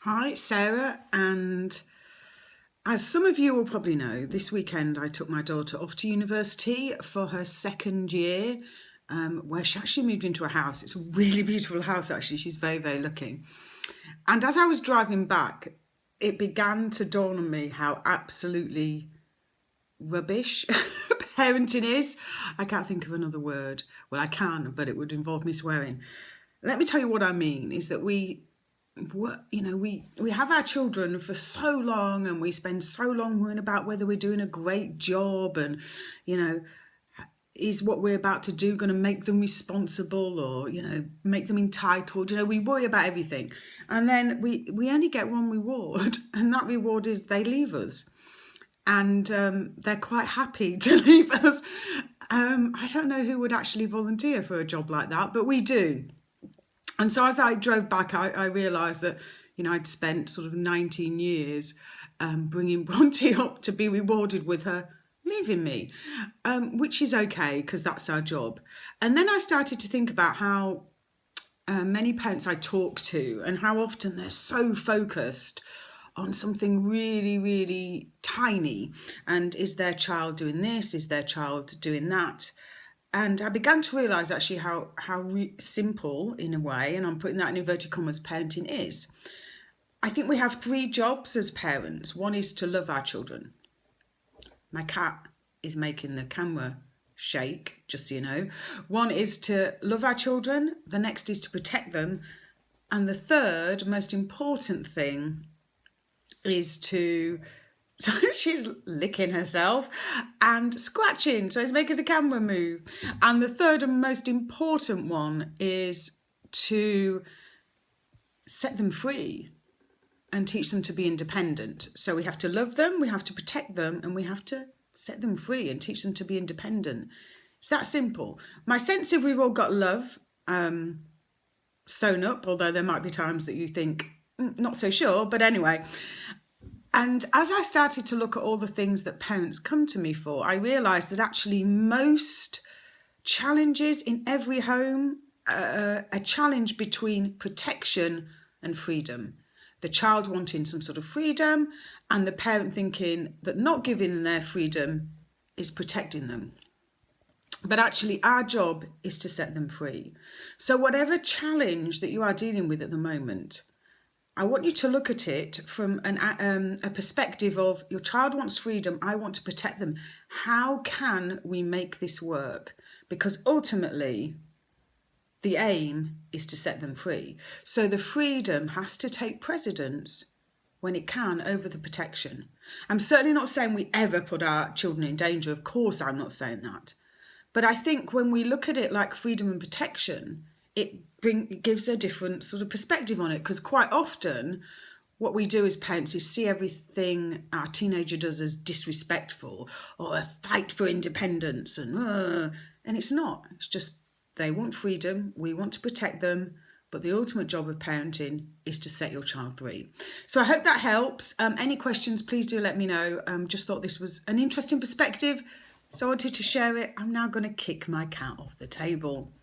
Hi, it's Sarah, and as some of you will probably know, this weekend I took my daughter off to university for her second year, where she actually moved into a house. It's a really beautiful house, actually. She's very, very lucky. And as I was driving back, it began to dawn on me how absolutely rubbish parenting is. I can't think of another word. Well, I can, but it would involve me swearing. Let me tell you what I mean, is that we have our children for so long, and we spend so long worrying about whether we're doing a great job, and is what we're about to do going to make them responsible, or make them entitled. We worry about everything, and then we only get one reward, and that reward is they leave us, and they're quite happy to leave us. I don't know who would actually volunteer for a job like that, but we do. And so as I drove back, I realised that, I'd spent sort of 19 years bringing Bronte up to be rewarded with her leaving me, which is okay because that's our job. And then I started to think about how many parents I talk to and how often they're so focused on something really, really tiny. And is their child doing this? Is their child doing that? And I began to realise actually how simple, in a way, and I'm putting that in inverted commas, parenting is. I think we have three jobs as parents. One is to love our children. My cat is making the camera shake, just so you know. One is to love our children. The next is to protect them. And the third, most important thing, is to... So she's licking herself and scratching, so it's making the camera move. And the third and most important one is to set them free and teach them to be independent. So we have to love them, we have to protect them, and we have to set them free and teach them to be independent. It's that simple. My sense is we've all got love sewn up, although there might be times that you think, not so sure, but anyway. And as I started to look at all the things that parents come to me for, I realised that actually most challenges in every home are a challenge between protection and freedom. The child wanting some sort of freedom, and the parent thinking that not giving them their freedom is protecting them. But actually our job is to set them free. So whatever challenge that you are dealing with at the moment, I want you to look at it from a perspective of your child wants freedom, I want to protect them. How can we make this work? Because ultimately, the aim is to set them free. So the freedom has to take precedence when it can over the protection. I'm certainly not saying we ever put our children in danger. Of course, I'm not saying that. But I think when we look at it like freedom and protection, it gives a different sort of perspective on it, because quite often what we do as parents is see everything our teenager does as disrespectful or a fight for independence, and it's not. It's just they want freedom, we want to protect them, but the ultimate job of parenting is to set your child free. So I hope that helps. Any questions, please do let me know. Just thought this was an interesting perspective, so I wanted to share it. I'm now going to kick my cat off the table.